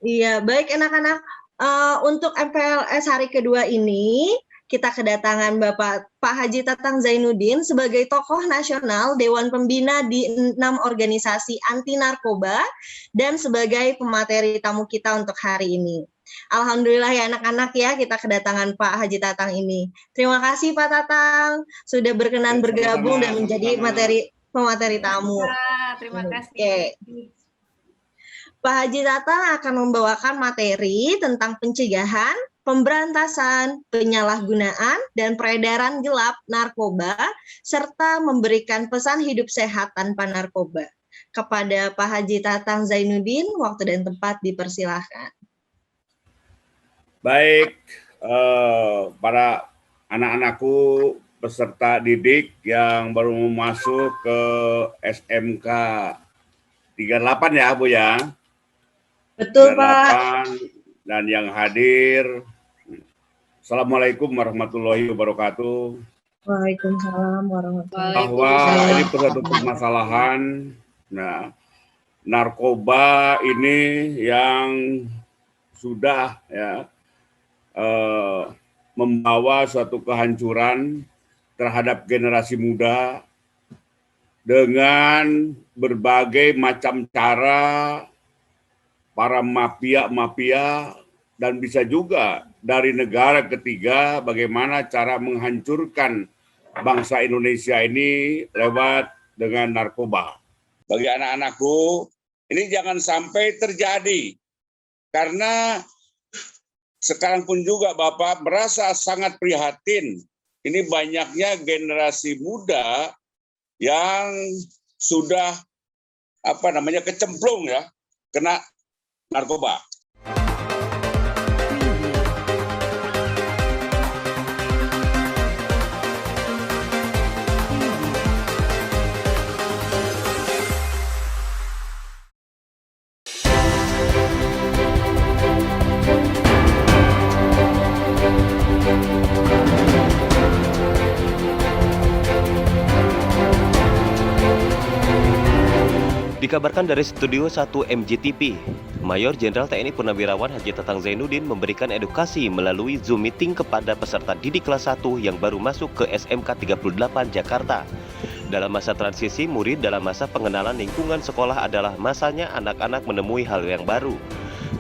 Iya, baik anak-anak, untuk MPLS hari kedua ini, kita kedatangan Pak Haji Tatang Zainuddin sebagai tokoh nasional Dewan Pembina di 6 organisasi anti narkoba dan sebagai pemateri tamu kita untuk hari ini. Alhamdulillah ya anak-anak ya, kita kedatangan Pak Haji Tatang ini. Terima kasih Pak Tatang, sudah berkenan bergabung dan menjadi pemateri tamu. Terima kasih. Oke. Pak Haji Tatang akan membawakan materi tentang pencegahan, pemberantasan, penyalahgunaan, dan peredaran gelap narkoba, serta memberikan pesan hidup sehat tanpa narkoba. Kepada Pak Haji Tatang Zainuddin, waktu dan tempat dipersilahkan. Baik, para anak-anakku peserta didik yang baru masuk ke SMK 38 ya Bu ya. Betul Pak. Dan yang hadir, Assalamualaikum warahmatullahi wabarakatuh. Waalaikumsalam warahmatullahi wabarakatuh. Bahwa ini satu permasalahan, nah, narkoba ini yang sudah ya membawa suatu kehancuran terhadap generasi muda dengan berbagai macam cara para mafia dan bisa juga dari negara ketiga bagaimana cara menghancurkan bangsa Indonesia ini lewat dengan narkoba. Bagi anak-anakku, ini jangan sampai terjadi karena sekarang pun juga Bapak merasa sangat prihatin. Ini banyaknya generasi muda yang sudah kecemplung ya, kena narkoba. Dikabarkan dari Studio 1 MGTV, Mayor Jenderal TNI Purnawirawan Haji Tatang Zainuddin memberikan edukasi melalui Zoom meeting kepada peserta didik kelas 1 yang baru masuk ke SMK 38 Jakarta. Dalam masa transisi, murid dalam masa pengenalan lingkungan sekolah adalah masanya anak-anak menemui hal yang baru.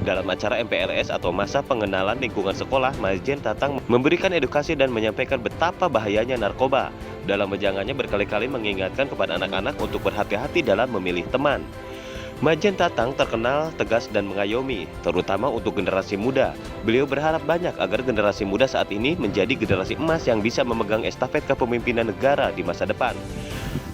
Dalam acara MPLS atau masa pengenalan lingkungan sekolah, Majen Tatang memberikan edukasi dan menyampaikan betapa bahayanya narkoba. Dalam wejangannya berkali-kali mengingatkan kepada anak-anak untuk berhati-hati dalam memilih teman. Majen Tatang terkenal tegas dan mengayomi, terutama untuk generasi muda. Beliau berharap banyak agar generasi muda saat ini menjadi generasi emas yang bisa memegang estafet kepemimpinan negara di masa depan.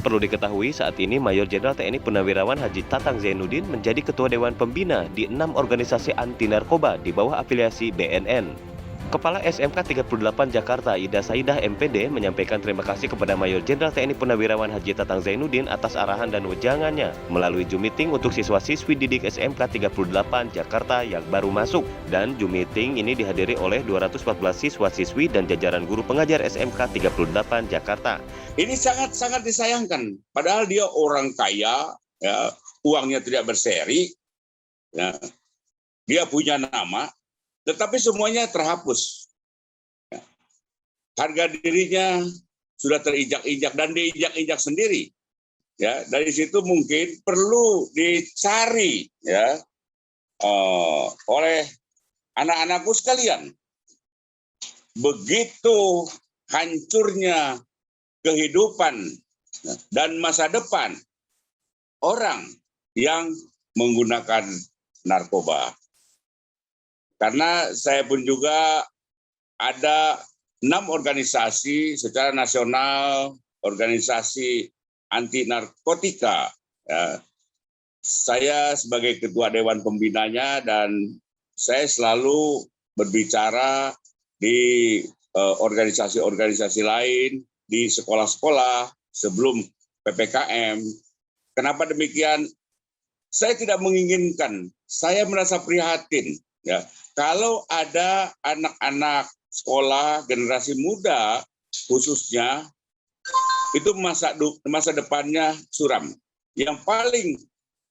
Perlu diketahui saat ini Mayor Jenderal TNI Purnawirawan Haji Tatang Zainuddin menjadi Ketua Dewan Pembina di 6 organisasi anti narkoba di bawah afiliasi BNN. Kepala SMK 38 Jakarta Ida Saidah MPD menyampaikan terima kasih kepada Mayor Jenderal TNI Purnawirawan Haji Tatang Zainuddin atas arahan dan wejangannya melalui Zoom meeting untuk siswa-siswi didik SMK 38 Jakarta yang baru masuk. Dan Zoom meeting ini dihadiri oleh 214 siswa-siswi dan jajaran guru pengajar SMK 38 Jakarta. Ini sangat-sangat disayangkan, padahal dia orang kaya, ya, uangnya tidak berseri, ya, dia punya nama, tetapi semuanya terhapus. Ya. Harga dirinya sudah terinjak-injak dan diinjak-injak sendiri. Ya, dari situ mungkin perlu dicari ya oleh anak-anakku sekalian. Begitu hancurnya kehidupan dan masa depan orang yang menggunakan narkoba. Karena saya pun juga ada 6 organisasi secara nasional, organisasi anti narkotika. Ya. Saya sebagai ketua dewan pembinanya dan saya selalu berbicara di organisasi-organisasi lain, di sekolah-sekolah sebelum PPKM. Kenapa demikian? Saya tidak menginginkan, saya merasa prihatin. Ya, kalau ada anak-anak sekolah generasi muda khususnya itu masa depannya suram. Yang paling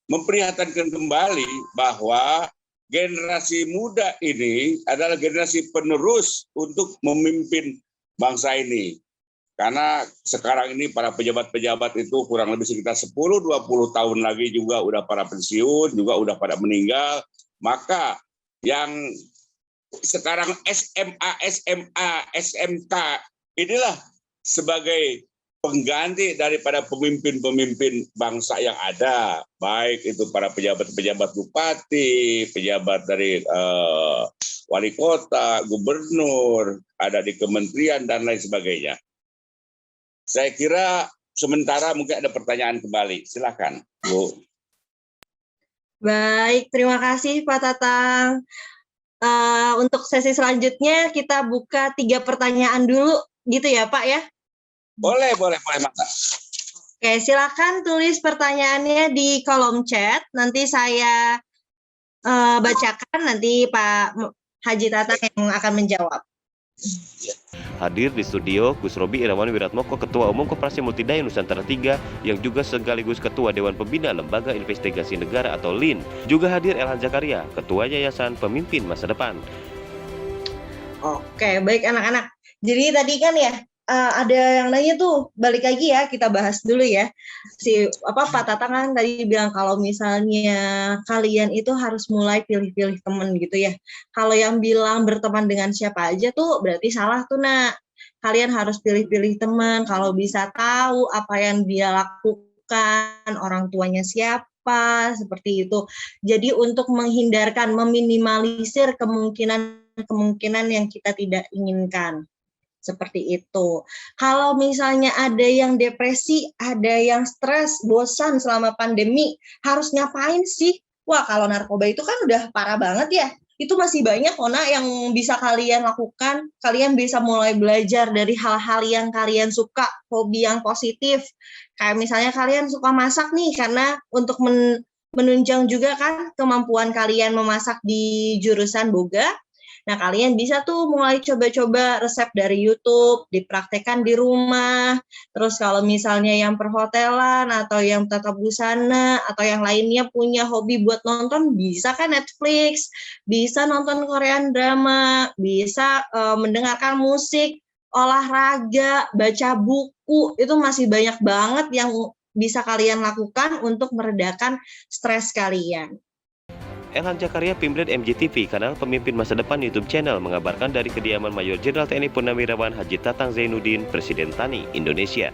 memprihatinkan kembali bahwa generasi muda ini adalah generasi penerus untuk memimpin bangsa ini. Karena sekarang ini para pejabat-pejabat itu kurang lebih sekitar 10-20 tahun lagi juga udah pada pensiun, juga udah pada meninggal. Maka yang sekarang SMA, SMK inilah sebagai pengganti daripada pemimpin-pemimpin bangsa yang ada. Baik itu para pejabat-pejabat bupati, pejabat dari wali kota, gubernur, ada di kementerian, dan lain sebagainya. Saya kira sementara mungkin ada pertanyaan kembali. Silakan, Bu. Baik, terima kasih Pak Tatang. Untuk sesi selanjutnya kita buka 3 pertanyaan dulu, gitu ya Pak ya? Boleh, Mata. Oke, silakan tulis pertanyaannya di kolom chat. Nanti saya bacakan, nanti Pak Haji Tatang yang akan menjawab. Hadir di studio Gus Robi Irawan Wiratmoko, Ketua Umum Koperasi Multidaya Nusantara 3 yang juga sekaligus Ketua Dewan Pembina Lembaga Investigasi Negara atau LIN. Juga hadir Elhan Zakaria, Ketua Yayasan Pemimpin Masa Depan. Oke, baik anak-anak. Jadi tadi kan ya ada yang nanya tuh, balik lagi ya, kita bahas dulu ya. Pak Tatang kan tadi bilang kalau misalnya kalian itu harus mulai pilih-pilih teman gitu ya. Kalau yang bilang berteman dengan siapa aja tuh berarti salah tuh, Nak. Kalian harus pilih-pilih teman, kalau bisa tahu apa yang dia lakukan, orang tuanya siapa, seperti itu. Jadi untuk menghindarkan, meminimalisir kemungkinan yang kita tidak inginkan. Seperti itu. Kalau misalnya ada yang depresi, ada yang stres, bosan selama pandemi, harus ngapain sih? Wah, kalau narkoba itu kan udah parah banget ya. Itu masih banyak Ona yang bisa kalian lakukan. Kalian bisa mulai belajar dari hal-hal yang kalian suka, hobi yang positif. Kayak misalnya kalian suka masak nih, karena untuk menunjang juga kan kemampuan kalian memasak di jurusan Boga. Nah, kalian bisa tuh mulai coba-coba resep dari YouTube, dipraktekkan di rumah. Terus kalau misalnya yang perhotelan atau yang tata busana atau yang lainnya punya hobi buat nonton, bisa kan Netflix, bisa nonton Korean drama, bisa mendengarkan musik, olahraga, baca buku. Itu masih banyak banget yang bisa kalian lakukan untuk meredakan stres kalian. Elhan Zakaria, Pimret MJTV, kanal Pemimpin Masa Depan YouTube channel, mengabarkan dari kediaman Mayor Jenderal TNI Purnawirawan Haji Tatang Zainuddin, Presiden TANI Indonesia.